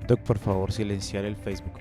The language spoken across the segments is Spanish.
Doc, por favor, silenciar el Facebook.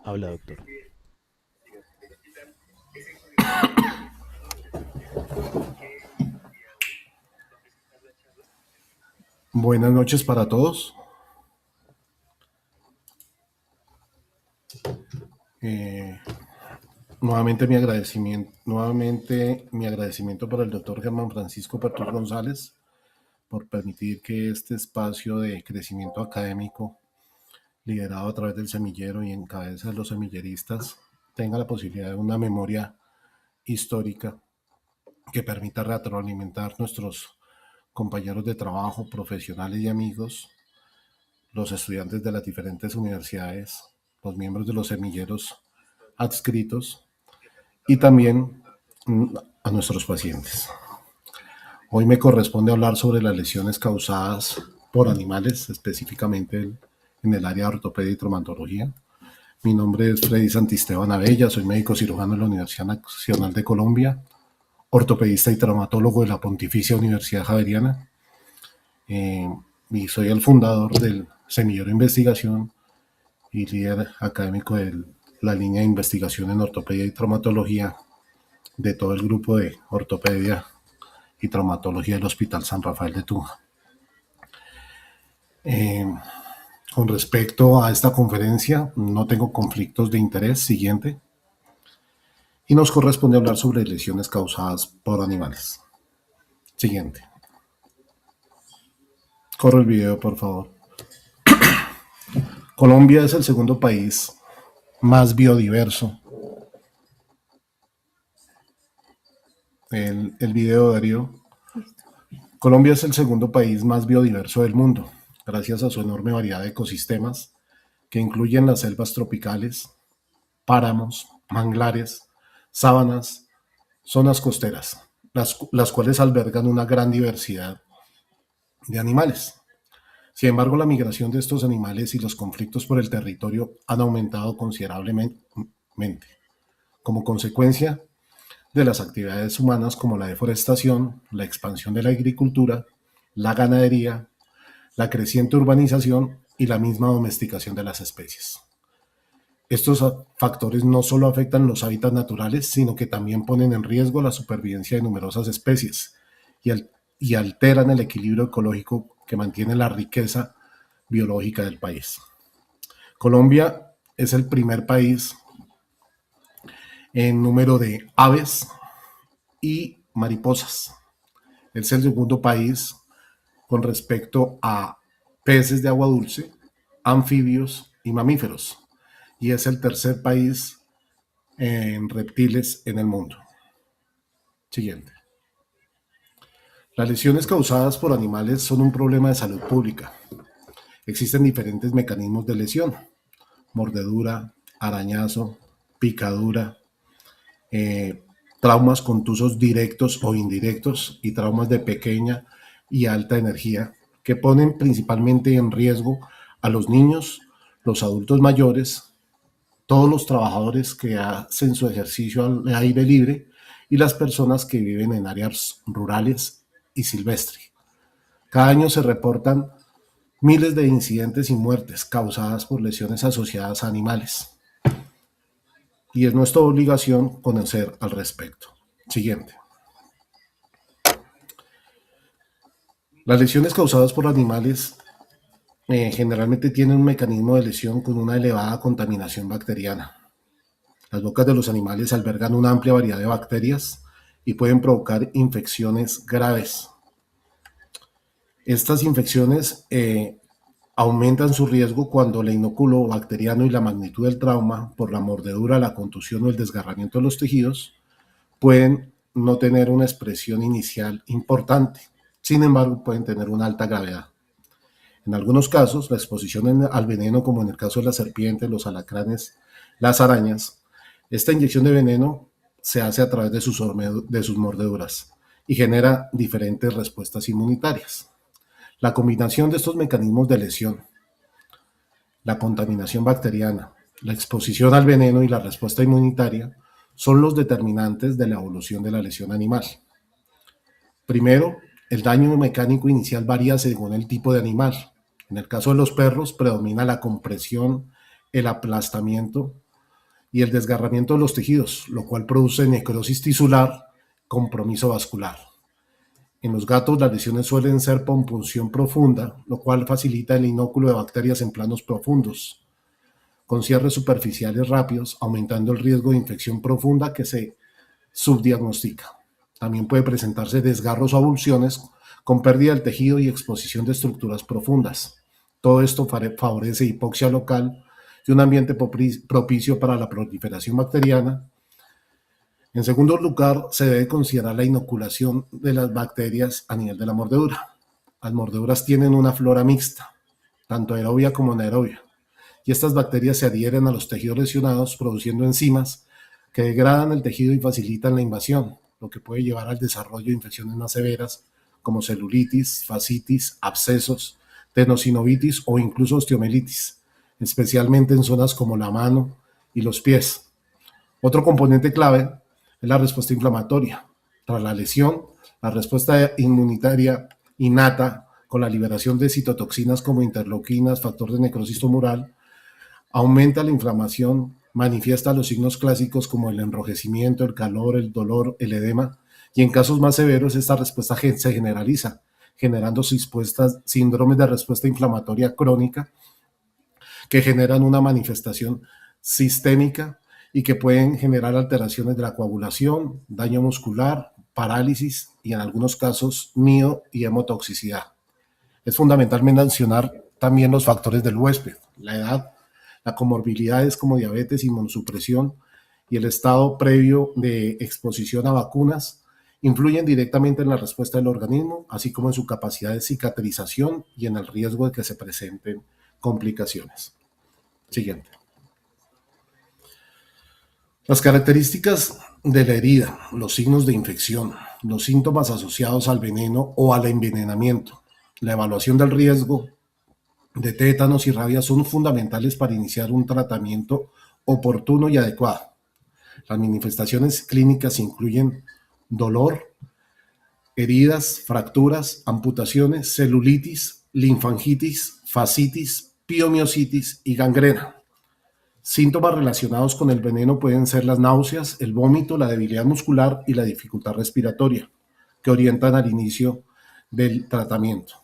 Habla, doctor. Buenas noches para todos. Eh, nuevamente mi agradecimiento para el doctor Germán Francisco Pertus González por permitir que este espacio de crecimiento académico, liderado a través del semillero y en cabeza de los semilleristas, tenga la posibilidad de una memoria histórica que permita retroalimentar nuestros compañeros de trabajo, profesionales y amigos, los estudiantes de las diferentes universidades, los miembros de los semilleros adscritos y también a nuestros pacientes. Hoy me corresponde hablar sobre las lesiones causadas por animales, específicamente en el área de ortopedia y traumatología. Mi nombre es Freddy Santisteban Abella, soy médico cirujano de la Universidad Nacional de Colombia, ortopedista y traumatólogo de la Pontificia Universidad Javeriana, y soy el fundador del Semillero de Investigación y líder académico de la línea de investigación en ortopedia y traumatología de todo el grupo de ortopedia y traumatología del Hospital San Rafael de Tunja. Con respecto a esta conferencia, no tengo conflictos de interés. Siguiente. Y nos corresponde hablar sobre lesiones causadas por animales. Siguiente. Corre el video, por favor. Colombia es el segundo país más biodiverso. El video, Darío. Colombia es el segundo país más biodiverso del mundo, gracias a su enorme variedad de ecosistemas que incluyen las selvas tropicales, páramos, manglares, sábanas, zonas costeras, las cuales albergan una gran diversidad de animales. Sin embargo, la migración de estos animales y los conflictos por el territorio han aumentado considerablemente como consecuencia de las actividades humanas como la deforestación, la expansión de la agricultura, la ganadería, la creciente urbanización y la misma domesticación de las especies. Estos factores no solo afectan los hábitats naturales, sino que también ponen en riesgo la supervivencia de numerosas especies y alteran el equilibrio ecológico que mantiene la riqueza biológica del país. Colombia es el primer país en número de aves y mariposas. Es el segundo país con respecto a peces de agua dulce, anfibios y mamíferos. Y es el tercer país en reptiles en el mundo. Siguiente. Las lesiones causadas por animales son un problema de salud pública. Existen diferentes mecanismos de lesión: mordedura, arañazo, picadura, traumas contusos directos o indirectos y traumas de pequeña y alta energía que ponen principalmente en riesgo a los niños, los adultos mayores, todos los trabajadores que hacen su ejercicio al aire libre y las personas que viven en áreas rurales y silvestres. Cada año se reportan miles de incidentes y muertes causadas por lesiones asociadas a animales. Y es nuestra obligación conocer al respecto. Siguiente. Las lesiones causadas por animales generalmente tienen un mecanismo de lesión con una elevada contaminación bacteriana. Las bocas de los animales albergan una amplia variedad de bacterias y pueden provocar infecciones graves. Estas infecciones aumentan su riesgo cuando el inóculo bacteriano y la magnitud del trauma por la mordedura, la contusión o el desgarramiento de los tejidos pueden no tener una expresión inicial importante. Sin embargo, pueden tener una alta gravedad. En algunos casos, la exposición al veneno, como en el caso de las serpientes, los alacranes, las arañas, esta inyección de veneno se hace a través de sus mordeduras y genera diferentes respuestas inmunitarias. La combinación de estos mecanismos de lesión, la contaminación bacteriana, la exposición al veneno y la respuesta inmunitaria son los determinantes de la evolución de la lesión animal. Primero, el daño mecánico inicial varía según el tipo de animal. En el caso de los perros predomina la compresión, el aplastamiento y el desgarramiento de los tejidos, lo cual produce necrosis tisular, compromiso vascular. En los gatos las lesiones suelen ser por punción profunda, lo cual facilita el inóculo de bacterias en planos profundos, con cierres superficiales rápidos, aumentando el riesgo de infección profunda que se subdiagnostica. También puede presentarse desgarros o avulsiones con pérdida del tejido y exposición de estructuras profundas. Todo esto favorece hipoxia local y un ambiente propicio para la proliferación bacteriana. En segundo lugar, se debe considerar la inoculación de las bacterias a nivel de la mordedura. Las mordeduras tienen una flora mixta, tanto aerobia como anaerobia, y estas bacterias se adhieren a los tejidos lesionados produciendo enzimas que degradan el tejido y facilitan la invasión, lo que puede llevar al desarrollo de infecciones más severas como celulitis, fascitis, abscesos, tenosinovitis o incluso osteomelitis, especialmente en zonas como la mano y los pies. Otro componente clave es la respuesta inflamatoria. Tras la lesión, la respuesta inmunitaria innata con la liberación de citotoxinas como interleuquinas, factor de necrosis tumoral, aumenta la inflamación, manifiesta los signos clásicos como el enrojecimiento, el calor, el dolor, el edema, y en casos más severos esta respuesta se generaliza, generando síndromes de respuesta inflamatoria crónica que generan una manifestación sistémica y que pueden generar alteraciones de la coagulación, daño muscular, parálisis y en algunos casos mio y hemotoxicidad. Es fundamental mencionar también los factores del huésped, la edad, las comorbilidades como diabetes, inmunosupresión y el estado previo de exposición a vacunas influyen directamente en la respuesta del organismo, así como en su capacidad de cicatrización y en el riesgo de que se presenten complicaciones. Siguiente. Las características de la herida, los signos de infección, los síntomas asociados al veneno o al envenenamiento, la evaluación del riesgo de tétanos y rabia son fundamentales para iniciar un tratamiento oportuno y adecuado. Las manifestaciones clínicas incluyen dolor, heridas, fracturas, amputaciones, celulitis, linfangitis, fascitis, piomiositis y gangrena. Síntomas relacionados con el veneno pueden ser las náuseas, el vómito, la debilidad muscular y la dificultad respiratoria, que orientan al inicio del tratamiento.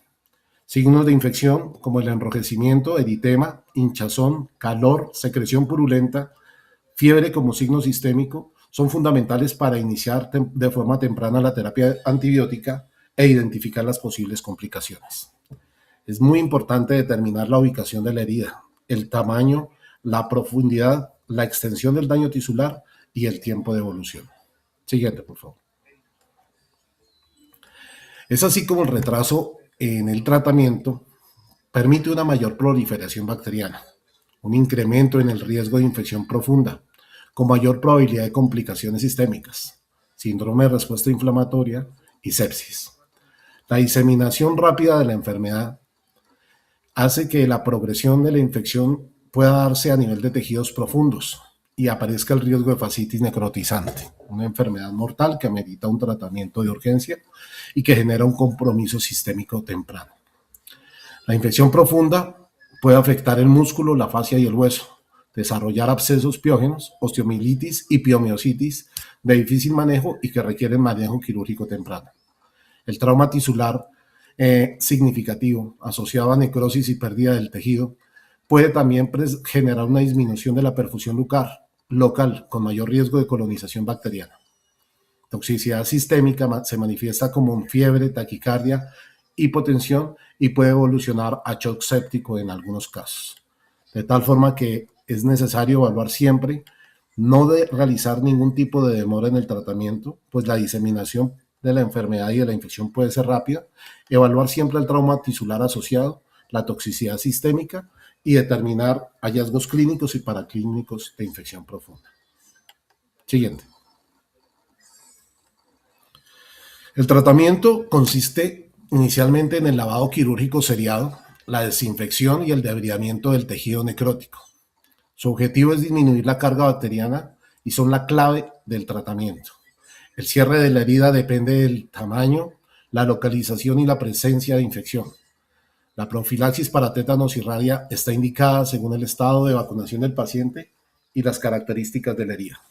Signos de infección como el enrojecimiento, eritema, hinchazón, calor, secreción purulenta, fiebre como signo sistémico son fundamentales para iniciar de forma temprana la terapia antibiótica e identificar las posibles complicaciones. Es muy importante determinar la ubicación de la herida, el tamaño, la profundidad, la extensión del daño tisular y el tiempo de evolución. Siguiente, por favor. Es así como el retraso en el tratamiento permite una mayor proliferación bacteriana, un incremento en el riesgo de infección profunda, con mayor probabilidad de complicaciones sistémicas, síndrome de respuesta inflamatoria y sepsis. La diseminación rápida de la enfermedad hace que la progresión de la infección pueda darse a nivel de tejidos profundos y aparezca el riesgo de fascitis necrotizante, una enfermedad mortal que amerita un tratamiento de urgencia y que genera un compromiso sistémico temprano. La infección profunda puede afectar el músculo, la fascia y el hueso, desarrollar abscesos piógenos, osteomielitis y piomiositis de difícil manejo y que requieren manejo quirúrgico temprano. El trauma tisular significativo asociado a necrosis y pérdida del tejido puede también generar una disminución de la perfusión local con mayor riesgo de colonización bacteriana. Toxicidad sistémica se manifiesta como fiebre, taquicardia, hipotensión y puede evolucionar a shock séptico en algunos casos. De tal forma que es necesario evaluar siempre, no realizar ningún tipo de demora en el tratamiento, pues la diseminación de la enfermedad y de la infección puede ser rápida. Evaluar siempre el trauma tisular asociado, la toxicidad sistémica y determinar hallazgos clínicos y paraclínicos de infección profunda. Siguiente. El tratamiento consiste inicialmente en el lavado quirúrgico seriado, la desinfección y el debridamiento del tejido necrótico. Su objetivo es disminuir la carga bacteriana y son la clave del tratamiento. El cierre de la herida depende del tamaño, la localización y la presencia de infección. La profilaxis para tétanos y rabia está indicada según el estado de vacunación del paciente y las características de la herida.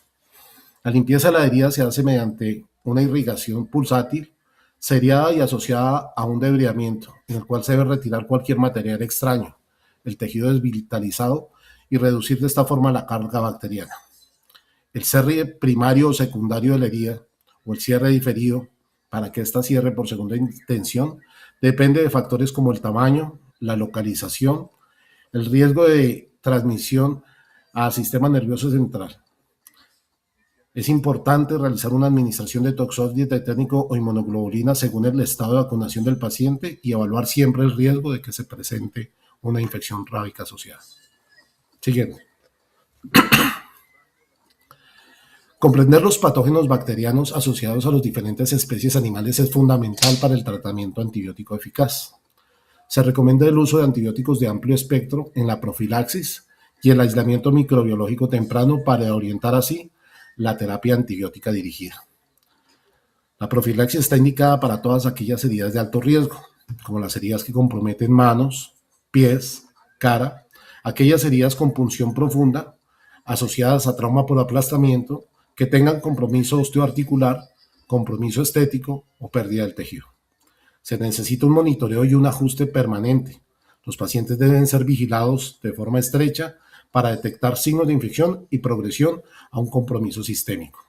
La limpieza de la herida se hace mediante una irrigación pulsátil, seriada y asociada a un debridamiento, en el cual se debe retirar cualquier material extraño, el tejido desvitalizado y reducir de esta forma la carga bacteriana. El cierre primario o secundario de la herida o el cierre diferido para que ésta cierre por segunda intención depende de factores como el tamaño, la localización, el riesgo de transmisión al sistema nervioso central. Es importante realizar una administración de toxóide tetánico o inmunoglobulina según el estado de vacunación del paciente y evaluar siempre el riesgo de que se presente una infección rábica asociada. Siguiente. Comprender los patógenos bacterianos asociados a las diferentes especies animales es fundamental para el tratamiento antibiótico eficaz. Se recomienda el uso de antibióticos de amplio espectro en la profilaxis y el aislamiento microbiológico temprano para orientar así la terapia antibiótica dirigida. La profilaxis está indicada para todas aquellas heridas de alto riesgo, como las heridas que comprometen manos, pies, cara, aquellas heridas con punción profunda asociadas a trauma por aplastamiento que tengan compromiso osteoarticular, compromiso estético o pérdida del tejido. Se necesita un monitoreo y un ajuste permanente. Los pacientes deben ser vigilados de forma estrecha para detectar signos de infección y progresión a un compromiso sistémico.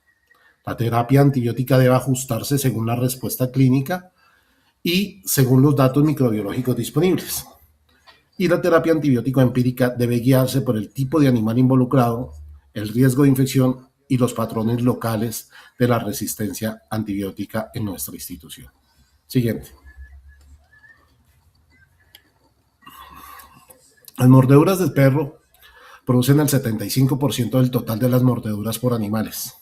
La terapia antibiótica debe ajustarse según la respuesta clínica y según los datos microbiológicos disponibles. Y la terapia antibiótico empírica debe guiarse por el tipo de animal involucrado, el riesgo de infección y los patrones locales de la resistencia antibiótica en nuestra institución. Siguiente. Las mordeduras del perro producen el 75% del total de las mordeduras por animales.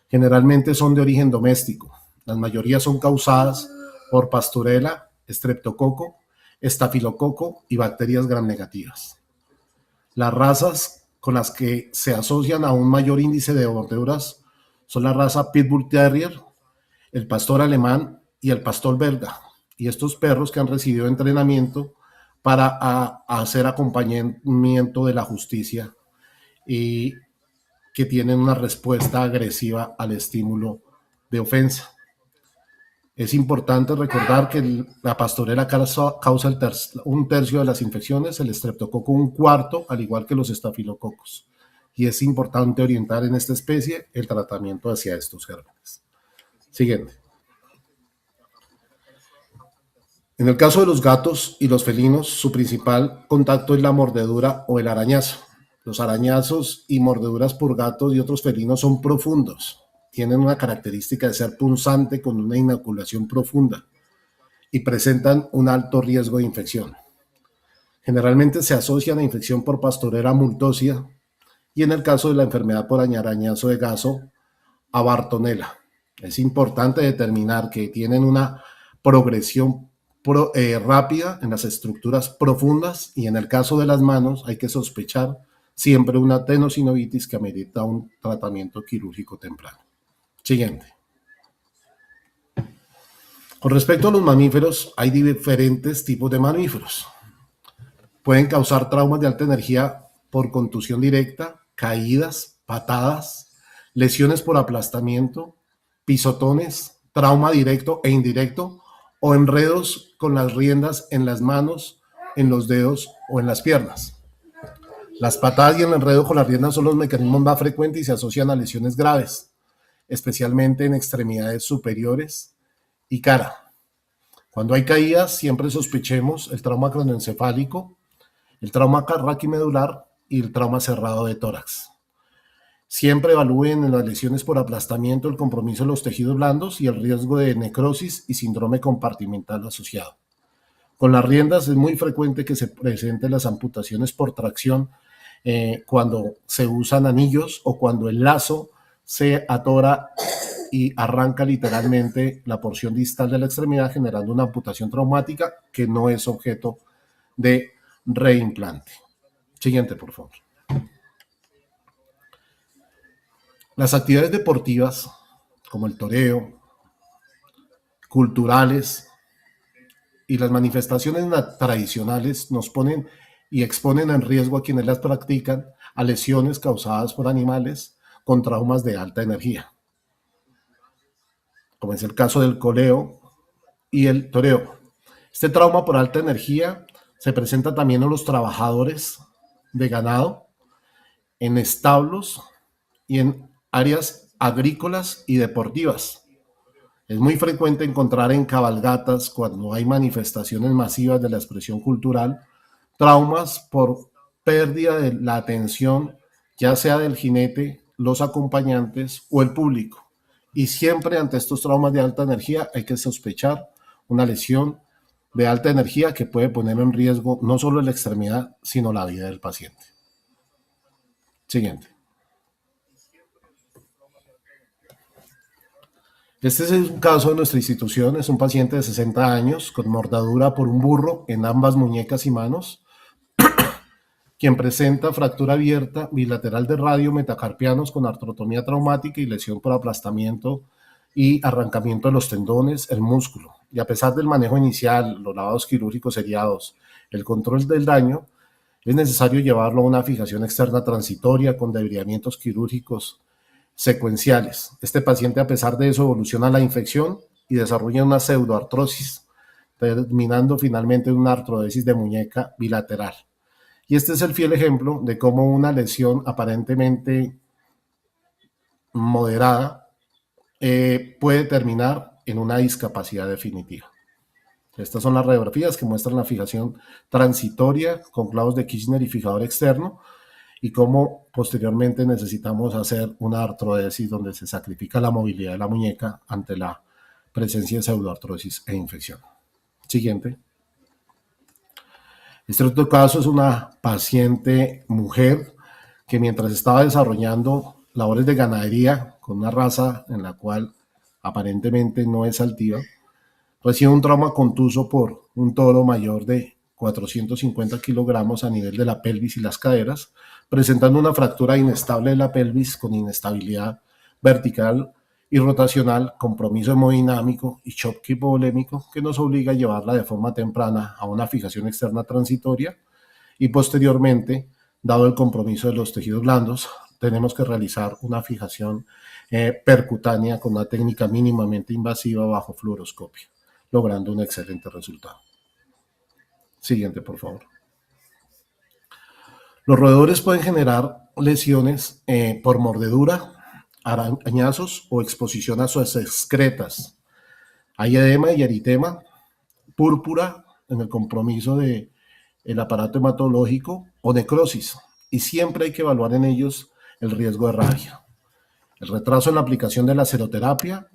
Generalmente son de origen doméstico. La mayoría son causadas por Pastorela, Streptococo, Estafilococo y bacterias gram negativas. Las razas con las que se asocian a un mayor índice de mordeduras son la raza Pitbull Terrier, el pastor alemán y el pastor belga. Y estos perros que han recibido entrenamiento para hacer acompañamiento de la justicia y que tienen una respuesta agresiva al estímulo de ofensa. Es importante recordar que la pastorela causa un tercio de las infecciones, el estreptococo un cuarto, al igual que los estafilococos. Y es importante orientar en esta especie el tratamiento hacia estos gérmenes. Siguiente. En el caso de los gatos y los felinos, su principal contacto es la mordedura o el arañazo. Los arañazos y mordeduras por gatos y otros felinos son profundos. Tienen una característica de ser punzante con una inoculación profunda y presentan un alto riesgo de infección. Generalmente se asocian a infección por Pastorela multosia y en el caso de la enfermedad por arañazo de gaso, a Bartonella. Es importante determinar que tienen una progresión rápida en las estructuras profundas y en el caso de las manos hay que sospechar siempre una tenosinovitis que amerita un tratamiento quirúrgico temprano. Siguiente. Con respecto a los mamíferos, hay diferentes tipos de mamíferos. Pueden causar traumas de alta energía por contusión directa, caídas, patadas, lesiones por aplastamiento, pisotones, trauma directo e indirecto o enredos con las riendas en las manos, en los dedos o en las piernas. Las patadas y el enredo con las riendas son los mecanismos más frecuentes y se asocian a lesiones graves, especialmente en extremidades superiores y cara. Cuando hay caídas, siempre sospechemos el trauma craneoencefálico, el trauma raquimedular y el trauma cerrado de tórax. Siempre evalúen en las lesiones por aplastamiento el compromiso de los tejidos blandos y el riesgo de necrosis y síndrome compartimental asociado. Con las riendas es muy frecuente que se presenten las amputaciones por tracción cuando se usan anillos o cuando el lazo se atora y arranca literalmente la porción distal de la extremidad, generando una amputación traumática que no es objeto de reimplante. Siguiente, por favor. Las actividades deportivas, como el toreo, culturales y las manifestaciones tradicionales nos ponen y exponen en riesgo a quienes las practican a lesiones causadas por animales con traumas de alta energía, como es el caso del coleo y el toreo. Este trauma por alta energía se presenta también en los trabajadores de ganado, en establos y en áreas agrícolas y deportivas. Es muy frecuente encontrar en cabalgatas, cuando hay manifestaciones masivas de la expresión cultural, traumas por pérdida de la atención, ya sea del jinete, los acompañantes o el público. Y siempre ante estos traumas de alta energía hay que sospechar una lesión de alta energía que puede poner en riesgo no solo la extremidad, sino la vida del paciente. Siguiente. Este es un caso de nuestra institución. Es un paciente de 60 años con mordedura por un burro en ambas muñecas y manos, quien presenta fractura abierta bilateral de radio, metacarpianos con artrotomía traumática y lesión por aplastamiento y arrancamiento de los tendones, el músculo. Y a pesar del manejo inicial, los lavados quirúrgicos seriados, el control del daño, es necesario llevarlo a una fijación externa transitoria con debridamientos quirúrgicos secuenciales. Este paciente, a pesar de eso, evoluciona a la infección y desarrolla una pseudoartrosis, terminando finalmente en una artrodesis de muñeca bilateral. Y este es el fiel ejemplo de cómo una lesión aparentemente moderada puede terminar en una discapacidad definitiva. Estas son las radiografías que muestran la fijación transitoria con clavos de Kirchner y fijador externo, y cómo posteriormente necesitamos hacer una artrodesis donde se sacrifica la movilidad de la muñeca ante la presencia de pseudoartrosis e infección. Siguiente. Este otro caso es una paciente mujer que, mientras estaba desarrollando labores de ganadería con una raza en la cual aparentemente no es altiva, recibe un trauma contuso por un toro mayor de 450 kilogramos a nivel de la pelvis y las caderas, presentando una fractura inestable de la pelvis con inestabilidad vertical y rotacional, compromiso hemodinámico y shock hipovolémico que nos obliga a llevarla de forma temprana a una fijación externa transitoria, y posteriormente, dado el compromiso de los tejidos blandos, tenemos que realizar una fijación percutánea con una técnica mínimamente invasiva bajo fluoroscopio, logrando un excelente resultado. Siguiente, por favor. Los roedores pueden generar lesiones por mordedura, arañazos o exposición a sus excretas. Hay edema y eritema, púrpura en el compromiso del aparato hematológico o necrosis, y siempre hay que evaluar en ellos el riesgo de rabia. El retraso en la aplicación de la seroterapia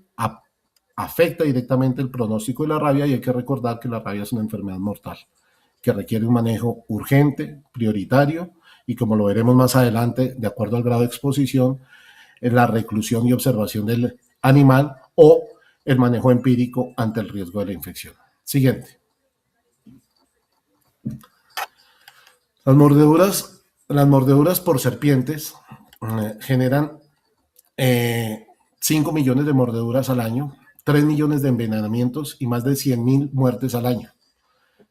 afecta directamente el pronóstico de la rabia, y hay que recordar que la rabia es una enfermedad mortal que requiere un manejo urgente, prioritario, y como lo veremos más adelante, de acuerdo al grado de exposición, en la reclusión y observación del animal o el manejo empírico ante el riesgo de la infección. Siguiente. Las mordeduras por serpientes generan 5 millones de mordeduras al año, 3 millones de envenenamientos y más de 100.000 muertes al año.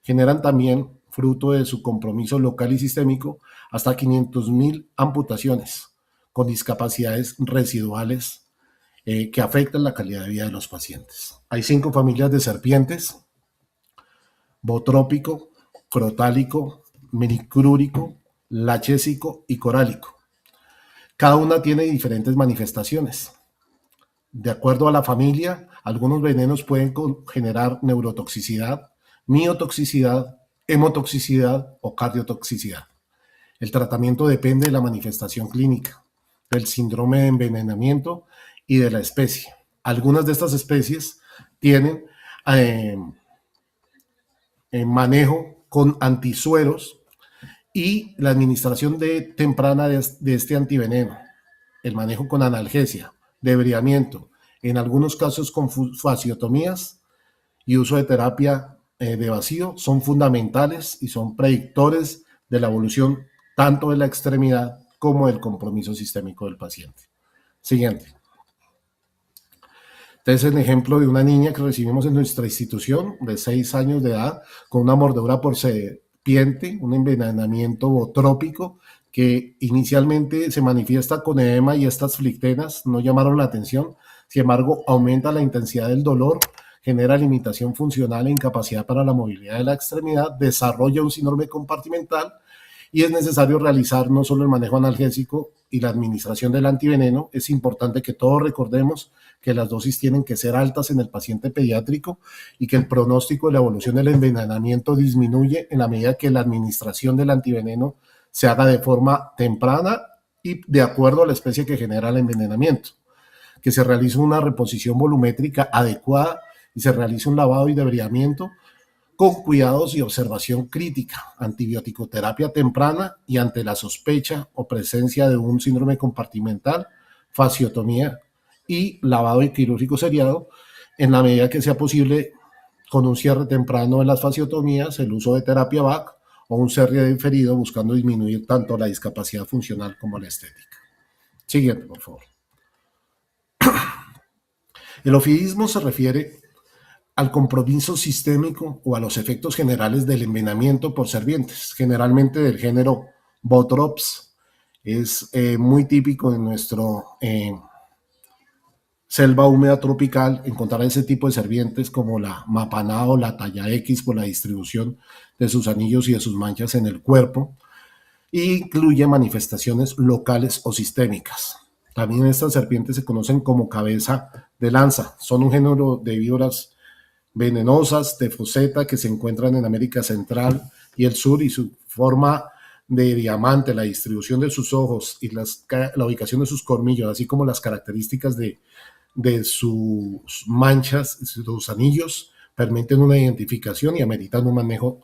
Generan también, fruto de su compromiso local y sistémico, hasta 500.000 amputaciones con discapacidades residuales que afectan la calidad de vida de los pacientes. Hay 5 familias de serpientes: botrópico, crotálico, minicrúrico, lachésico y corálico. Cada una tiene diferentes manifestaciones. De acuerdo a la familia, algunos venenos pueden generar neurotoxicidad, miotoxicidad, hemotoxicidad o cardiotoxicidad. El tratamiento depende de la manifestación clínica, del síndrome de envenenamiento y de la especie. Algunas de estas especies tienen manejo con antisueros y la administración temprana de este antiveneno, el manejo con analgesia, debridamiento, en algunos casos con fasciotomías y uso de terapia de vacío son fundamentales y son predictores de la evolución tanto de la extremidad como del compromiso sistémico del paciente. Siguiente. Este es el ejemplo de una niña que recibimos en nuestra institución de 6 años de edad con una mordedura por serpiente, un envenenamiento botrópico que inicialmente se manifiesta con edema y estas flictenas no llamaron la atención. Sin embargo, aumenta la intensidad del dolor, genera limitación funcional e incapacidad para la movilidad de la extremidad, desarrolla un síndrome compartimental y es necesario realizar no solo el manejo analgésico y la administración del antiveneno. Es importante que todos recordemos que las dosis tienen que ser altas en el paciente pediátrico y que el pronóstico de la evolución del envenenamiento disminuye en la medida que la administración del antiveneno se haga de forma temprana y de acuerdo a la especie que genera el envenenamiento, que se realice una reposición volumétrica adecuada y se realice un lavado y debridamiento con cuidados y observación crítica, antibiótico-terapia temprana y ante la sospecha o presencia de un síndrome compartimental, fasciotomía y lavado quirúrgico seriado en la medida que sea posible con un cierre temprano de las fasciotomías, el uso de terapia VAC o un cierre diferido buscando disminuir tanto la discapacidad funcional como la estética. Siguiente, por favor. El ofidismo se refiere al compromiso sistémico o a los efectos generales del envenenamiento por serpientes, generalmente del género Botrops. Es muy típico en nuestro selva húmeda tropical encontrar ese tipo de serpientes como la mapaná o la talla X por la distribución de sus anillos y de sus manchas en el cuerpo, e incluye manifestaciones locales o sistémicas. También estas serpientes se conocen como cabeza de lanza, son un género de víboras venenosas de foseta que se encuentran en América Central y el Sur, y su forma de diamante, la distribución de sus ojos y la ubicación de sus colmillos, así como las características de sus manchas, sus anillos, permiten una identificación y ameritan un manejo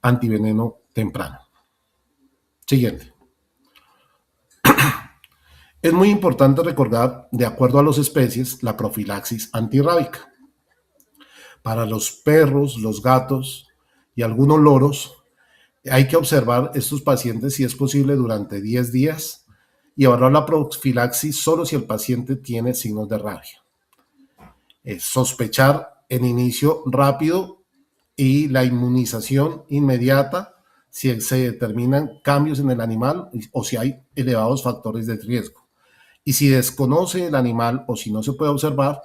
antiveneno temprano. Siguiente. Es muy importante recordar, de acuerdo a las especies, la profilaxis antirrábica. Para los perros, los gatos y algunos loros, hay que observar estos pacientes si es posible durante 10 días y evaluar la profilaxis solo si el paciente tiene signos de rabia. Sospechar el inicio rápido y la inmunización inmediata si se determinan cambios en el animal o si hay elevados factores de riesgo. Y si desconoce el animal o si no se puede observar,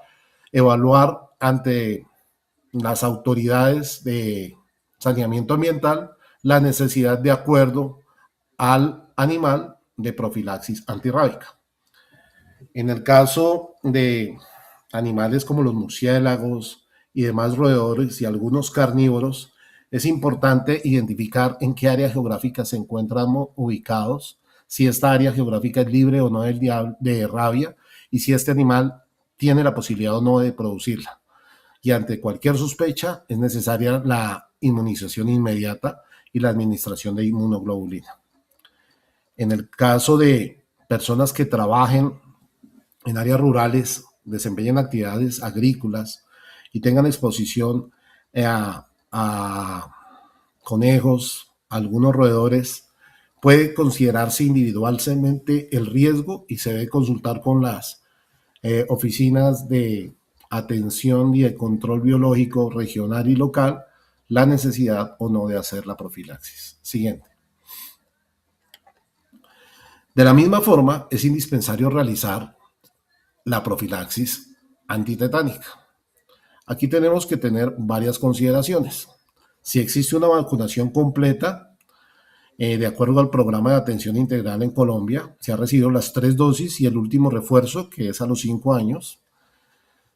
evaluar ante las autoridades de saneamiento ambiental la necesidad de acuerdo al animal de profilaxis antirrábica. En el caso de animales como los murciélagos y demás roedores y algunos carnívoros, es importante identificar en qué área geográfica se encuentran ubicados, si esta área geográfica es libre o no de rabia y si este animal tiene la posibilidad o no de producirla. Y ante cualquier sospecha es necesaria la inmunización inmediata y la administración de inmunoglobulina. En el caso de personas que trabajen en áreas rurales, desempeñen actividades agrícolas y tengan exposición a conejos, algunos roedores, puede considerarse individualmente el riesgo y se debe consultar con las oficinas de atención y de control biológico regional y local la necesidad o no de hacer la profilaxis. Siguiente. De la misma forma, es indispensario realizar la profilaxis antitetánica. Aquí tenemos que tener varias consideraciones. Si existe una vacunación completa, de acuerdo al programa de atención integral en Colombia, se ha recibido las 3 dosis y el último refuerzo, que es a los 5 años.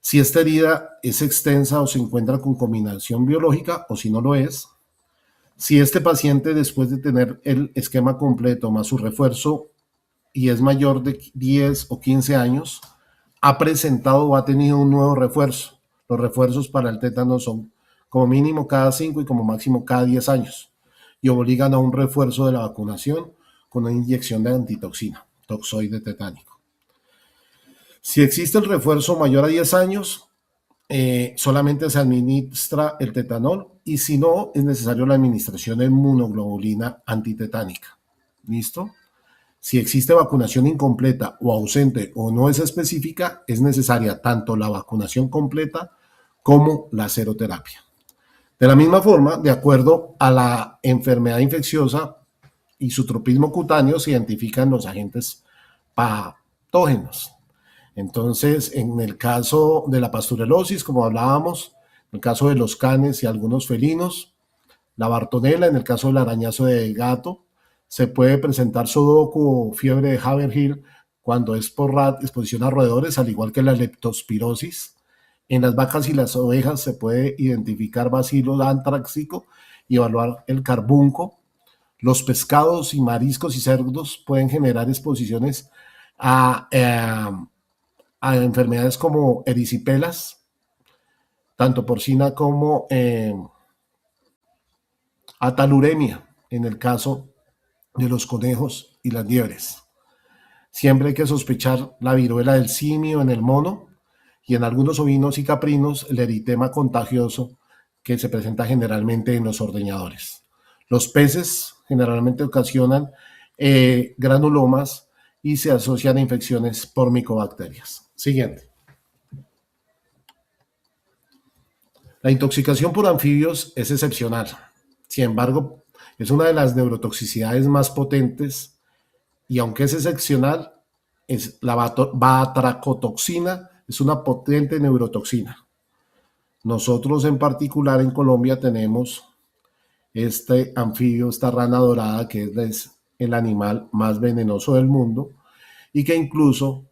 Si esta herida es extensa o se encuentra con combinación biológica o si no lo es. Si este paciente, después de tener el esquema completo más su refuerzo y es mayor de 10 o 15 años, ha presentado o ha tenido un nuevo refuerzo. Los refuerzos para el tétano son como mínimo cada 5 y como máximo cada 10 años, y obligan a un refuerzo de la vacunación con una inyección de antitoxina, toxoide tetánico. Si existe el refuerzo mayor a 10 años, solamente se administra el tetanol, y si no, es necesario la administración de inmunoglobulina antitetánica. ¿Listo? Si existe vacunación incompleta o ausente o no es específica, es necesaria tanto la vacunación completa como la seroterapia. De la misma forma, de acuerdo a la enfermedad infecciosa y su tropismo cutáneo, se identifican los agentes patógenos. Entonces, en el caso de la pasteurellosis, como hablábamos, en el caso de los canes y algunos felinos, la bartonela, en el caso del arañazo de gato, se puede presentar sudoku o fiebre de Haverhill cuando es por exposición a roedores, al igual que la leptospirosis. En las vacas y las ovejas se puede identificar bacilo antráxico y evaluar el carbunco. Los pescados y mariscos y cerdos pueden generar exposiciones a enfermedades como ericipelas, tanto porcina como a taluremia, en el caso de los conejos y las liebres. Siempre hay que sospechar la viruela del simio en el mono, y en algunos ovinos y caprinos el eritema contagioso que se presenta generalmente en los ordeñadores. Los peces generalmente ocasionan granulomas y se asocian a infecciones por micobacterias. Siguiente. La intoxicación por anfibios es excepcional. Sin embargo, es una de las neurotoxicidades más potentes, y aunque es excepcional, la batracotoxina es una potente neurotoxina. Nosotros en particular en Colombia tenemos este anfibio, esta rana dorada, que es el animal más venenoso del mundo, y que incluso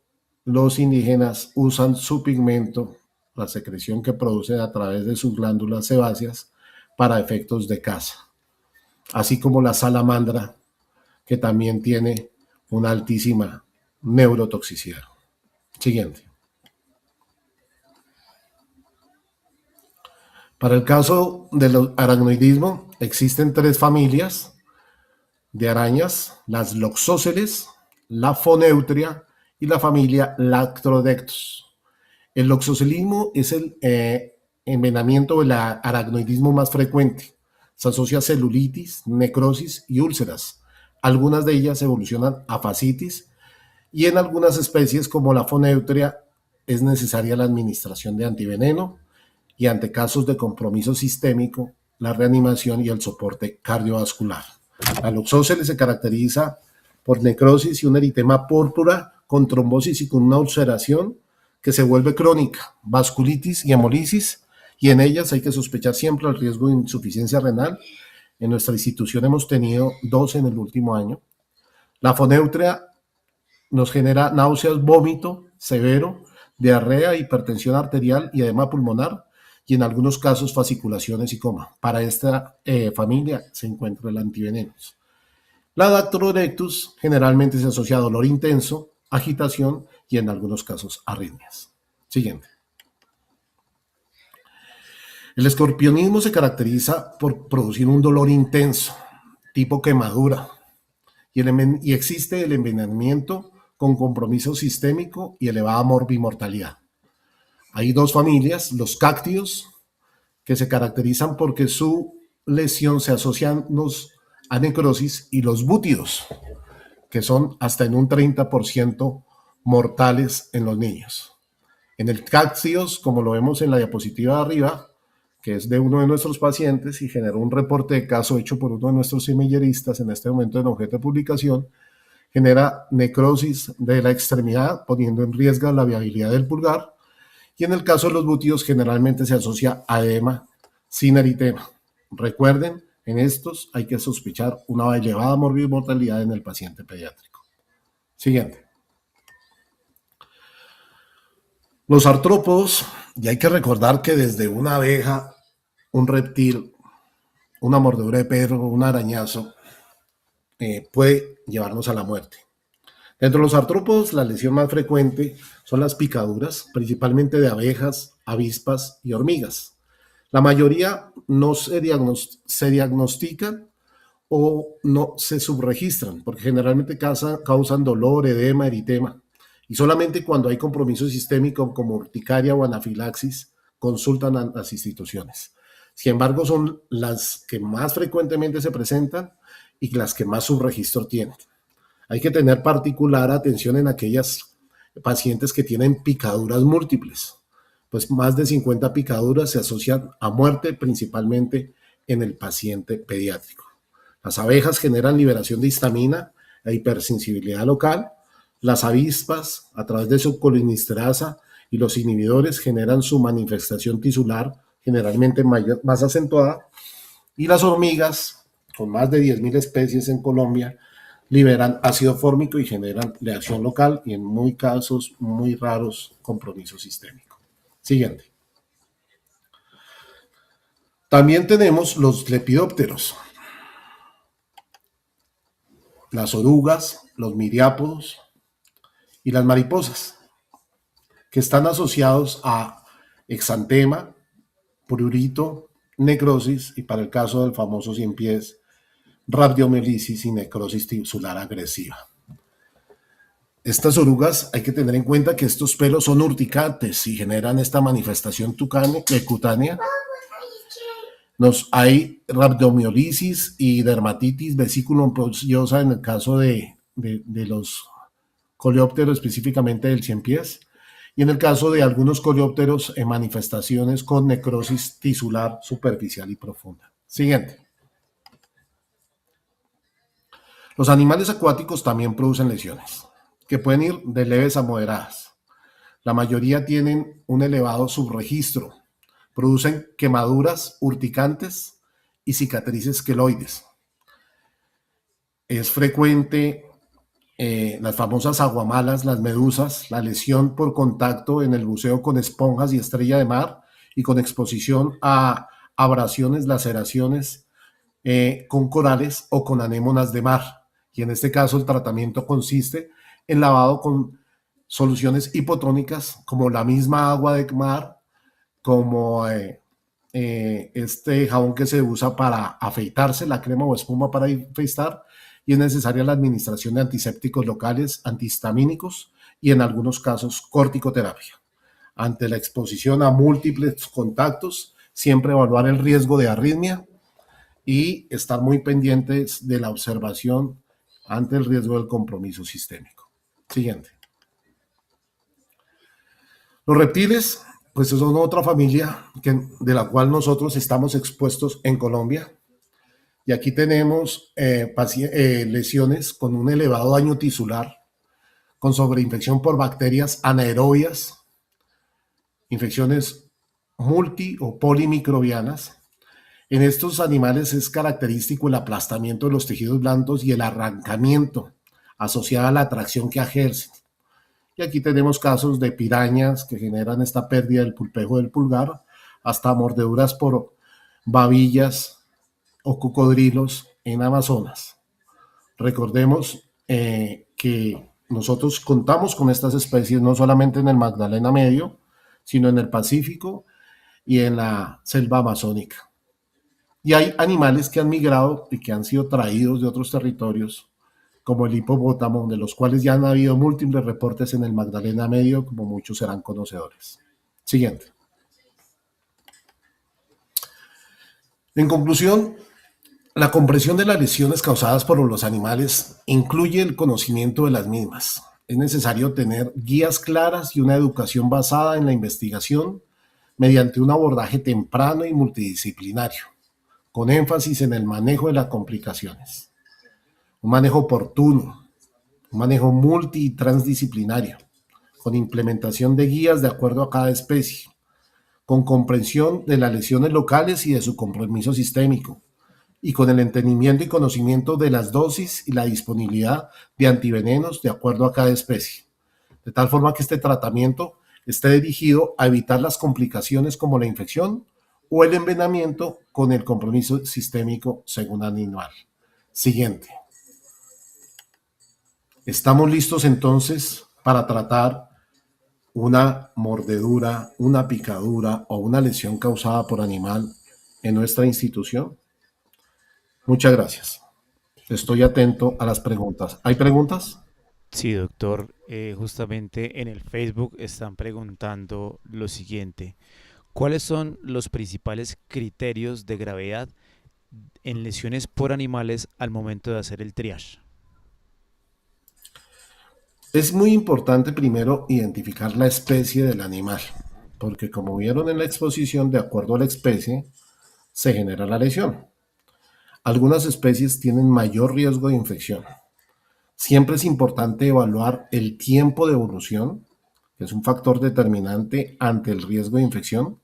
los indígenas usan su pigmento, la secreción que producen a través de sus glándulas sebáceas, para efectos de caza. Así como la salamandra, que también tiene una altísima neurotoxicidad. Siguiente. Para el caso del aracnoidismo, existen 3 familias de arañas: las loxóceles, la foneutria y la familia Lactrodectus. El loxocelismo es el envenenamiento del aracnoidismo más frecuente. Se asocia a celulitis, necrosis y úlceras. Algunas de ellas evolucionan a fascitis, y en algunas especies como la foneutria es necesaria la administración de antiveneno, y ante casos de compromiso sistémico, la reanimación y el soporte cardiovascular. La loxóceles se caracteriza por necrosis y un eritema púrpura con trombosis y con una ulceración que se vuelve crónica, vasculitis y hemolisis, y en ellas hay que sospechar siempre el riesgo de insuficiencia renal. En nuestra institución hemos tenido 2 en el último año. La foneutria nos genera náuseas, vómito severo, diarrea, hipertensión arterial y edema pulmonar, y en algunos casos fasciculaciones y coma. Para esta familia se encuentra el antivenenos. La Dactylodectus generalmente se asocia a dolor intenso, agitación y en algunos casos arritmias. Siguiente. El escorpionismo se caracteriza por producir un dolor intenso, tipo quemadura, y existe el envenenamiento con compromiso sistémico y elevada morbimortalidad. Hay 2 familias, los cáctidos, que se caracterizan porque su lesión se asocia a necrosis, y los bútidos, que son hasta en un 30% mortales en los niños. En el cáctidos, como lo vemos en la diapositiva de arriba, que es de uno de nuestros pacientes y generó un reporte de caso hecho por uno de nuestros semilleristas en este momento en objeto de publicación, genera necrosis de la extremidad, poniendo en riesgo la viabilidad del pulgar. Y en el caso de los bútidos, generalmente se asocia a edema sin eritema. Recuerden, en estos hay que sospechar una elevada morbimortalidad en el paciente pediátrico. Siguiente. Los artrópodos, y hay que recordar que desde una abeja, un reptil, una mordedura de perro, un arañazo, puede llevarnos a la muerte. Dentro de los artrópodos, la lesión más frecuente son las picaduras, principalmente de abejas, avispas y hormigas. La mayoría no se diagnostican o no se subregistran, porque generalmente causan dolor, edema, eritema. Y solamente cuando hay compromiso sistémico como urticaria o anafilaxis, consultan a las instituciones. Sin embargo, son las que más frecuentemente se presentan y las que más subregistro tienen. Hay que tener particular atención en aquellas pacientes que tienen picaduras múltiples, pues más de 50 picaduras se asocian a muerte, principalmente en el paciente pediátrico. Las abejas generan liberación de histamina e hipersensibilidad local. Las avispas, a través de su colinesterasa y los inhibidores, generan su manifestación tisular, generalmente más acentuada. Y las hormigas, con más de 10.000 especies en Colombia, liberan ácido fórmico y generan reacción local y en casos muy raros compromiso sistémico. Siguiente. También tenemos los lepidópteros, las orugas, los miriápodos y las mariposas, que están asociados a exantema, prurito, necrosis y, para el caso del famoso 100 pies, rabdomiolisis y necrosis tisular agresiva. Estas orugas, hay que tener en cuenta que estos pelos son urticantes y generan esta manifestación cutánea. Hay rabdomiolisis y dermatitis vesículo-ampullosa en el caso de los coleópteros, específicamente del 100 pies, y en el caso de algunos coleópteros en manifestaciones con necrosis tisular superficial y profunda. Siguiente. Los animales acuáticos también producen lesiones, que pueden ir de leves a moderadas. La mayoría tienen un elevado subregistro. Producen quemaduras urticantes y cicatrices queloides. Es frecuente las famosas aguamalas, las medusas, la lesión por contacto en el buceo con esponjas y estrella de mar y con exposición a abrasiones, laceraciones con corales o con anémonas de mar. Y en este caso el tratamiento consiste en lavado con soluciones hipotónicas como la misma agua de mar, como este jabón que se usa para afeitarse, la crema o espuma para afeitar, y es necesaria la administración de antisépticos locales, antihistamínicos y en algunos casos corticoterapia. Ante la exposición a múltiples contactos, siempre evaluar el riesgo de arritmia y estar muy pendientes de la observación ante el riesgo del compromiso sistémico. Siguiente. Los reptiles, pues son otra familia de la cual nosotros estamos expuestos en Colombia. Y aquí tenemos lesiones con un elevado daño tisular, con sobreinfección por bacterias anaerobias, infecciones multi o polimicrobianas. En estos animales es característico el aplastamiento de los tejidos blandos y el arrancamiento asociado a la atracción que ejercen. Y aquí tenemos casos de pirañas que generan esta pérdida del pulpejo del pulgar, hasta mordeduras por babillas o cocodrilos en Amazonas. Recordemos que nosotros contamos con estas especies no solamente en el Magdalena Medio, sino en el Pacífico y en la selva amazónica. Y hay animales que han migrado y que han sido traídos de otros territorios, como el hipopótamo, de los cuales ya han habido múltiples reportes en el Magdalena Medio, como muchos serán conocedores. Siguiente. En conclusión, la comprensión de las lesiones causadas por los animales incluye el conocimiento de las mismas. Es necesario tener guías claras y una educación basada en la investigación mediante un abordaje temprano y multidisciplinario, con énfasis en el manejo de las complicaciones. Un manejo oportuno, un manejo multi y transdisciplinario, con implementación de guías de acuerdo a cada especie, con comprensión de las lesiones locales y de su compromiso sistémico, y con el entendimiento y conocimiento de las dosis y la disponibilidad de antivenenos de acuerdo a cada especie, de tal forma que este tratamiento esté dirigido a evitar las complicaciones como la infección o el envenenamiento con el compromiso sistémico según animal. Siguiente. Estamos listos entonces para tratar una mordedura, una picadura o una lesión causada por animal en nuestra institución? Muchas gracias. Estoy atento a las preguntas. ¿Hay preguntas? Sí, doctor. Justamente en el Facebook están preguntando lo siguiente. ¿Cuáles son los principales criterios de gravedad en lesiones por animales al momento de hacer el triage? Es muy importante primero identificar la especie del animal, porque como vieron en la exposición, de acuerdo a la especie, se genera la lesión. Algunas especies tienen mayor riesgo de infección. Siempre es importante evaluar el tiempo de evolución, que es un factor determinante ante el riesgo de infección,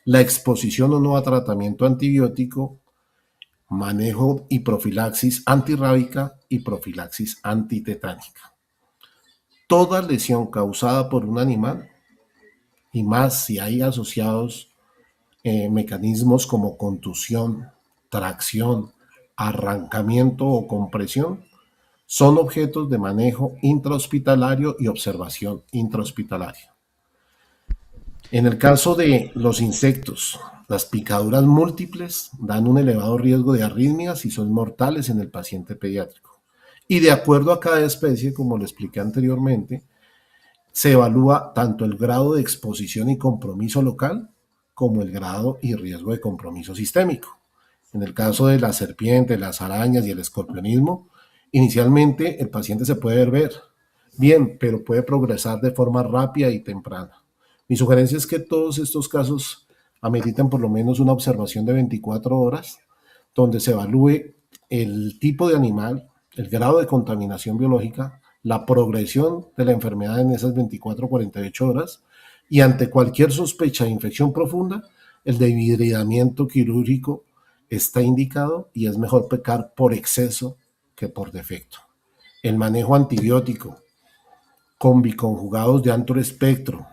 la exposición o no a tratamiento antibiótico, manejo y profilaxis antirrábica y profilaxis antitetánica. Toda lesión causada por un animal, y más si hay asociados mecanismos como contusión, tracción, arrancamiento o compresión, son objetos de manejo intrahospitalario y observación intrahospitalaria. En el caso de los insectos, las picaduras múltiples dan un elevado riesgo de arritmias y son mortales en el paciente pediátrico. Y de acuerdo a cada especie, como le expliqué anteriormente, se evalúa tanto el grado de exposición y compromiso local como el grado y riesgo de compromiso sistémico. En el caso de la serpiente, las arañas y el escorpionismo, inicialmente el paciente se puede ver bien, pero puede progresar de forma rápida y temprana. Mi sugerencia es que todos estos casos ameritan por lo menos una observación de 24 horas, donde se evalúe el tipo de animal, el grado de contaminación biológica, la progresión de la enfermedad en esas 24 o 48 horas, y ante cualquier sospecha de infección profunda, el deshidratamiento quirúrgico está indicado y es mejor pecar por exceso que por defecto. El manejo antibiótico con biconjugados de alto espectro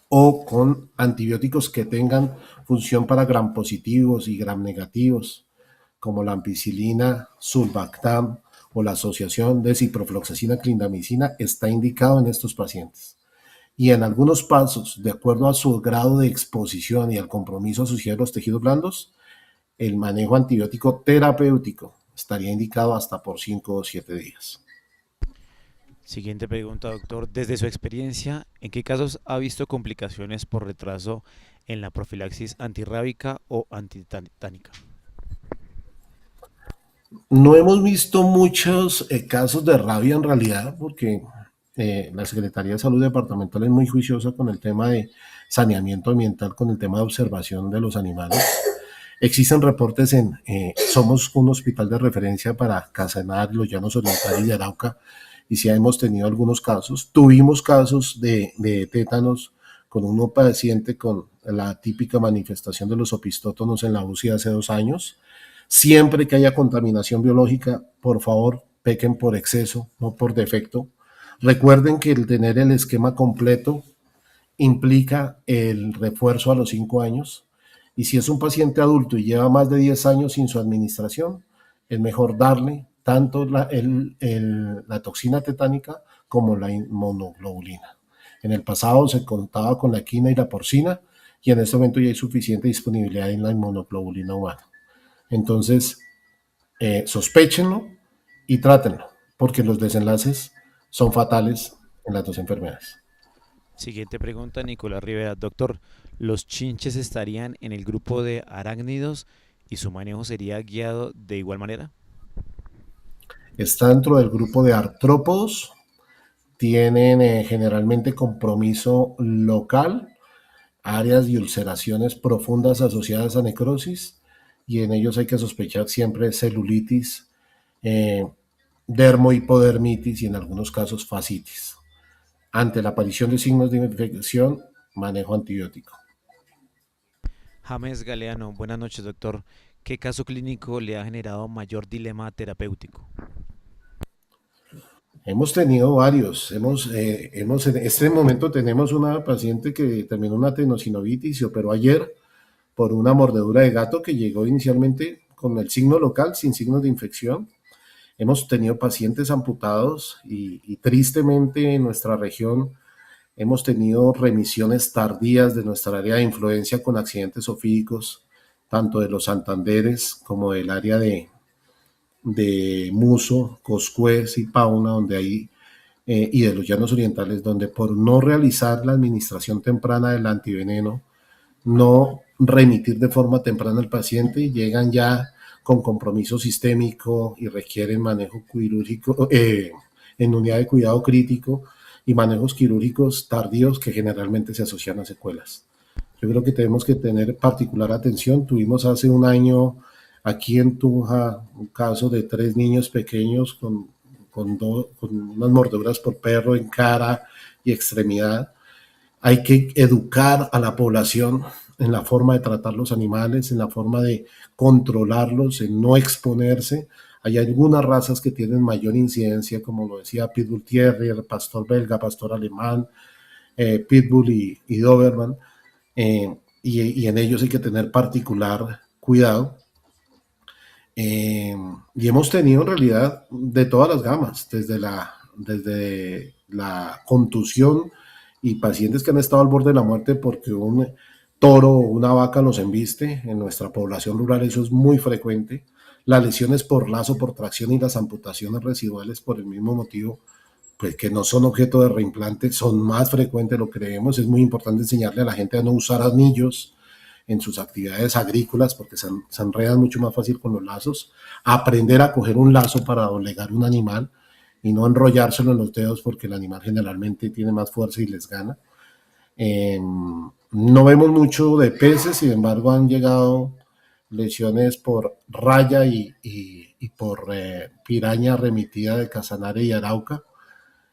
o con antibióticos que tengan función para gram positivos y gram negativos, como la ampicilina, sulbactam o la asociación de ciprofloxacina clindamicina, está indicado en estos pacientes. Y en algunos pasos, de acuerdo a su grado de exposición y al compromiso asociado a los tejidos blandos, el manejo antibiótico terapéutico estaría indicado hasta por 5 o 7 días. Siguiente pregunta, doctor. Desde su experiencia, ¿en qué casos ha visto complicaciones por retraso en la profilaxis antirrábica o antitetánica? No hemos visto muchos casos de rabia en realidad, porque la Secretaría de Salud Departamental es muy juiciosa con el tema de saneamiento ambiental, con el tema de observación de los animales. Existen reportes somos un hospital de referencia para Casanare, los Llanos Orientales y de Arauca, y sí hemos tenido algunos casos. Tuvimos casos de tétanos con un paciente con la típica manifestación de los opistótonos en la UCI hace 2 años. Siempre que haya contaminación biológica, por favor, pequen por exceso, no por defecto. Recuerden que el tener el esquema completo implica el refuerzo a los 5 años. Y si es un paciente adulto y lleva más de 10 años sin su administración, es mejor darle tanto la toxina tetánica como la inmunoglobulina. En el pasado se contaba con la quina y la porcina y en este momento ya hay suficiente disponibilidad en la inmunoglobulina humana. Entonces, sospéchenlo y trátenlo, porque los desenlaces son fatales en las dos enfermedades. Siguiente pregunta, Nicolás Rivera. Doctor, ¿los chinches estarían en el grupo de arácnidos y su manejo sería guiado de igual manera? Está dentro del grupo de artrópodos, tienen generalmente compromiso local, áreas y ulceraciones profundas asociadas a necrosis, y en ellos hay que sospechar siempre celulitis, eh, dermohipodermitis y en algunos casos fascitis. Ante la aparición de signos de infección, manejo antibiótico. James Galeano, buenas noches, doctor. ¿Qué caso clínico le ha generado mayor dilema terapéutico? Hemos tenido varios. En este momento tenemos una paciente que terminó una tenosinovitis y se operó ayer por una mordedura de gato que llegó inicialmente con el signo local, sin signos de infección. Hemos tenido pacientes amputados y tristemente en nuestra región Hemos tenido remisiones tardías de nuestra área de influencia con accidentes ofídicos, tanto de los Santanderes como del área de Muso, Coscuez y Pauna, donde hay, y de los llanos orientales, donde por no realizar la administración temprana del antiveneno, no remitir de forma temprana al paciente, llegan ya con compromiso sistémico y requieren manejo quirúrgico en unidad de cuidado crítico y manejos quirúrgicos tardíos que generalmente se asocian a secuelas. Yo creo que tenemos que tener particular atención. Tuvimos hace un año aquí en Tunja un caso de 3 niños pequeños con unas mordeduras por perro en cara y extremidad. Hay que educar a la población en la forma de tratar los animales, en la forma de controlarlos, en no exponerse. Hay algunas razas que tienen mayor incidencia, como lo decía Pitbull Terrier, pastor belga, pastor alemán, Pitbull y Doberman, y en ellos hay que tener particular cuidado. Y hemos tenido en realidad de todas las gamas, desde la contusión y pacientes que han estado al borde de la muerte porque un toro o una vaca los embiste. En nuestra población rural eso es muy frecuente. Las lesiones por lazo, por tracción y las amputaciones residuales por el mismo motivo, pues que no son objeto de reimplante, son más frecuentes de lo que creemos. Es muy importante enseñarle a la gente a no usar anillos en sus actividades agrícolas porque se enredan mucho más fácil con los lazos, aprender a coger un lazo para doblegar un animal y no enrollárselo en los dedos porque el animal generalmente tiene más fuerza y les gana. No vemos mucho de peces, sin embargo han llegado lesiones por raya y por piraña remitida de Casanare y Arauca,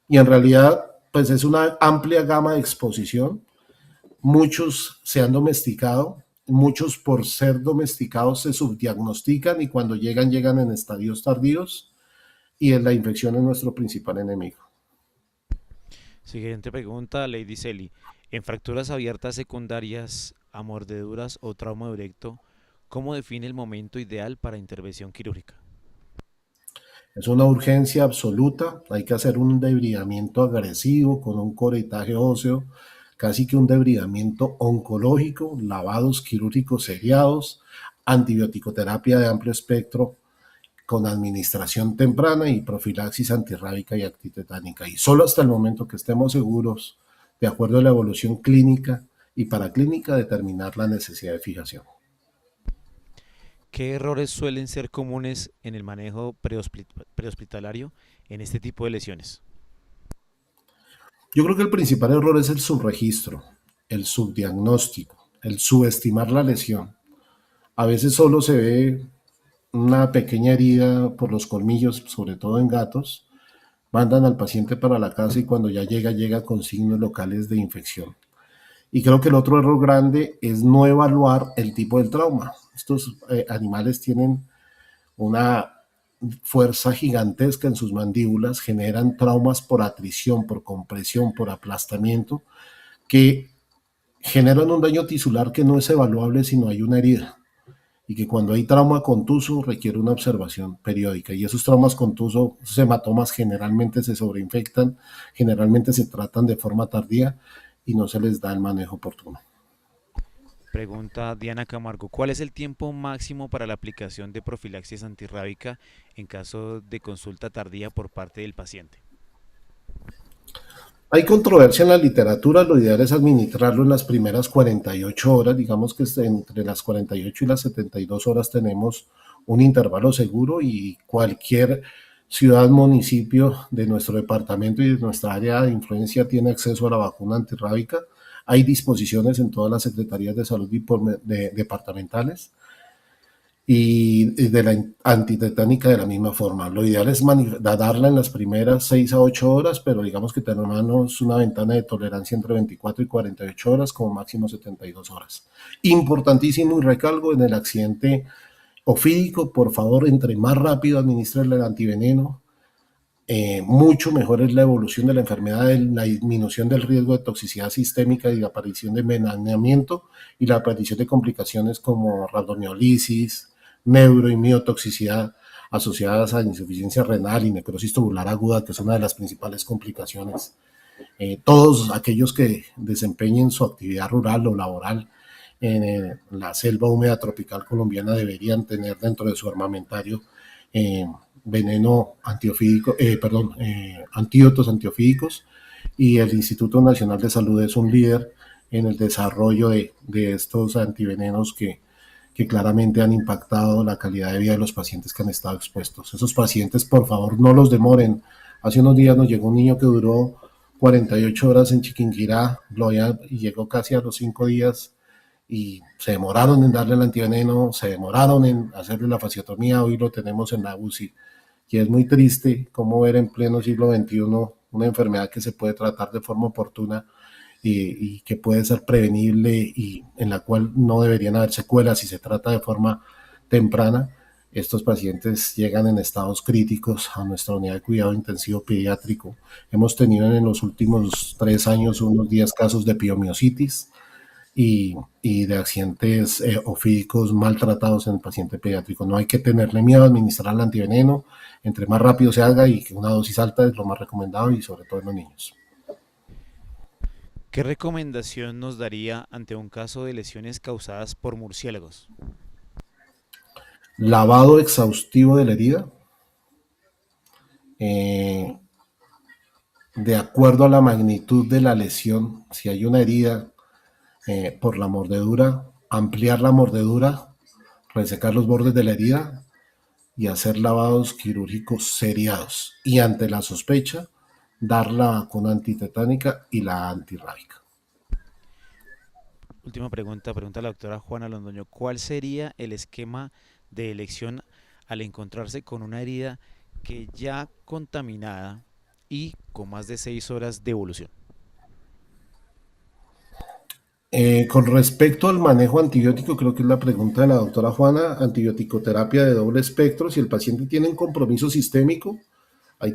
y en realidad pues es una amplia gama de exposición. Muchos se han domesticado, muchos por ser domesticados se subdiagnostican y cuando llegan en estadios tardíos y la infección es nuestro principal enemigo. Siguiente pregunta, Lady Celi. En fracturas abiertas secundarias a mordeduras o trauma directo, ¿cómo define el momento ideal para intervención quirúrgica? Es una urgencia absoluta, hay que hacer un debridamiento agresivo con un coretaje óseo, casi que un debridamiento oncológico, lavados quirúrgicos seriados, antibiótico-terapia de amplio espectro con administración temprana y profilaxis antirrábica y antitetánica. Y solo hasta el momento que estemos seguros, de acuerdo a la evolución clínica y paraclínica, determinar la necesidad de fijación. ¿Qué errores suelen ser comunes en el manejo prehospitalario en este tipo de lesiones? Yo creo que el principal error es el subregistro, el subdiagnóstico, el subestimar la lesión. A veces solo se ve una pequeña herida por los colmillos, sobre todo en gatos, mandan al paciente para la casa y cuando ya llega con signos locales de infección. Y creo que el otro error grande es no evaluar el tipo del trauma. Estos animales tienen una fuerza gigantesca en sus mandíbulas, generan traumas por atrición, por compresión, por aplastamiento, que generan un daño tisular que no es evaluable si no hay una herida y que cuando hay trauma contuso requiere una observación periódica y esos traumas contusos, esos hematomas generalmente se sobreinfectan, generalmente se tratan de forma tardía y no se les da el manejo oportuno. Pregunta Diana Camargo. ¿Cuál es el tiempo máximo para la aplicación de profilaxis antirrábica en caso de consulta tardía por parte del paciente? Hay controversia en la literatura, lo ideal es administrarlo en las primeras 48 horas, digamos que entre las 48 y las 72 horas tenemos un intervalo seguro y cualquier ciudad, municipio de nuestro departamento y de nuestra área de influencia tiene acceso a la vacuna antirrábica. Hay disposiciones en todas las secretarías de salud departamentales y de la antitetánica de la misma forma. Lo ideal es darla en las primeras 6 a 8 horas, pero digamos que tenemos una ventana de tolerancia entre 24 y 48 horas, como máximo 72 horas. Importantísimo y recalco en el accidente ofídico, por favor, entre más rápido administre el antiveneno, mucho mejor es la evolución de la enfermedad, la disminución del riesgo de toxicidad sistémica y la aparición de envenenamiento y la aparición de complicaciones como rabdomiolisis, neuro y miotoxicidad asociadas a insuficiencia renal y necrosis tubular aguda, que es una de las principales complicaciones Todos aquellos que desempeñen su actividad rural o laboral en la selva húmeda tropical colombiana deberían tener dentro de su armamentario eh, veneno antiofídico, antídotos antiofídicos, y el Instituto Nacional de Salud es un líder en el desarrollo de estos antivenenos que claramente han impactado la calidad de vida de los pacientes que han estado expuestos. Esos pacientes, por favor, no los demoren. Hace unos días nos llegó un niño que duró 48 horas en Chiquinquirá, y llegó casi a los 5 días y se demoraron en darle el antiveneno, se demoraron en hacerle la fasciotomía, hoy lo tenemos en la UCI. Y es muy triste cómo ver en pleno siglo XXI una enfermedad que se puede tratar de forma oportuna y que puede ser prevenible y en la cual no deberían haber secuelas si se trata de forma temprana. Estos pacientes llegan en estados críticos a nuestra unidad de cuidado intensivo pediátrico. Hemos tenido en los últimos 3 años unos 10 casos de piomiositis y de accidentes ofídicos maltratados en el paciente pediátrico. No hay que tenerle miedo a administrar el antiveneno. Entre más rápido se haga y que una dosis alta es lo más recomendado, y sobre todo en los niños. ¿Qué recomendación nos daría ante un caso de lesiones causadas por murciélagos? Lavado exhaustivo de la herida, eh, de acuerdo a la magnitud de la lesión. Si hay una herida por la mordedura, ampliar la mordedura, resecar los bordes de la herida y hacer lavados quirúrgicos seriados. Y ante la sospecha, dar la vacuna antitetánica y la antirrábica. Última pregunta, pregunta la doctora Juana Londoño. ¿Cuál sería el esquema de elección al encontrarse con una herida que ya contaminada y con más de 6 horas de evolución? Con respecto al manejo antibiótico, creo que es la pregunta de la doctora Juana, antibiótico-terapia de doble espectro. Si el paciente tiene un compromiso sistémico, hay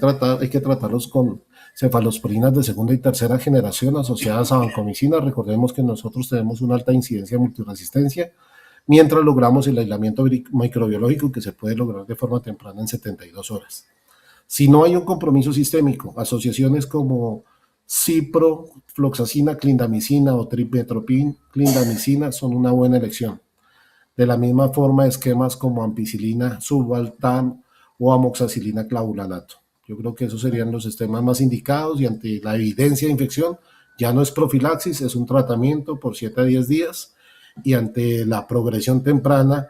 que tratarlos con cefalosporinas de segunda y tercera generación asociadas a vancomicina. Recordemos que nosotros tenemos una alta incidencia de multiresistencia, mientras logramos el aislamiento microbiológico que se puede lograr de forma temprana en 72 horas. Si no hay un compromiso sistémico, asociaciones como cipro, floxacina, clindamicina o trimetoprim, clindamicina son una buena elección. De la misma forma, esquemas como ampicilina, subaltam o amoxicilina clavulanato. Yo creo que esos serían los esquemas más indicados, y ante la evidencia de infección ya no es profilaxis, es un tratamiento por 7 a 10 días, y ante la progresión temprana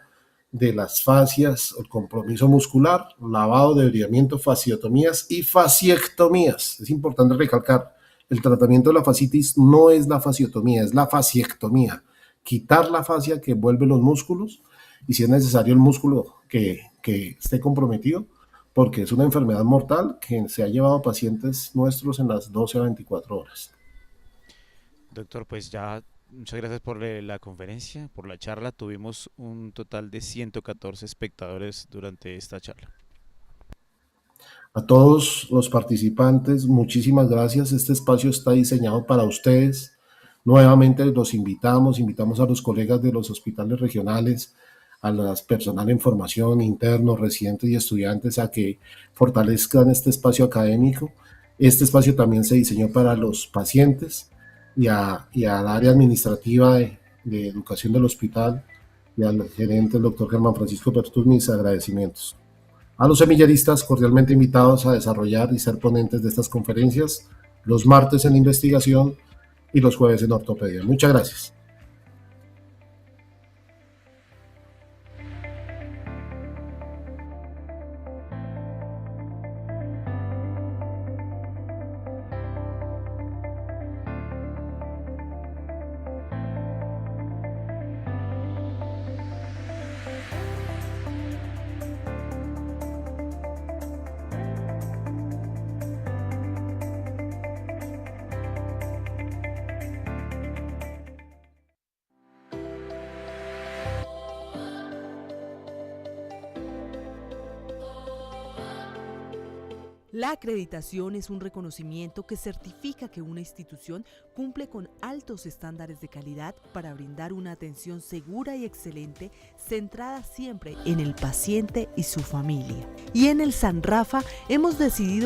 de las fascias, el compromiso muscular, lavado, debridamiento, fasciotomías y fasciectomías. Es importante recalcar, el tratamiento de la fascitis no es la fasciotomía, es la fasciectomía. Quitar la fascia que envuelve los músculos, y si es necesario el músculo que esté comprometido, porque es una enfermedad mortal que se ha llevado a pacientes nuestros en las 12 a 24 horas. Doctor, pues ya muchas gracias por la conferencia, por la charla. Tuvimos un total de 114 espectadores durante esta charla. A todos los participantes, muchísimas gracias. Este espacio está diseñado para ustedes. Nuevamente los invitamos a los colegas de los hospitales regionales, a las personal en formación, internos, residentes y estudiantes, a que fortalezcan este espacio académico. Este espacio también se diseñó para los pacientes y al área administrativa de educación del hospital, y al gerente, el doctor Germán Francisco Pertús, mis agradecimientos. A los semilleristas, cordialmente invitados a desarrollar y ser ponentes de estas conferencias los martes en investigación y los jueves en ortopedia. Muchas gracias. La acreditación es un reconocimiento que certifica que una institución cumple con altos estándares de calidad para brindar una atención segura y excelente, centrada siempre en el paciente y su familia. Y en el San Rafa hemos decidido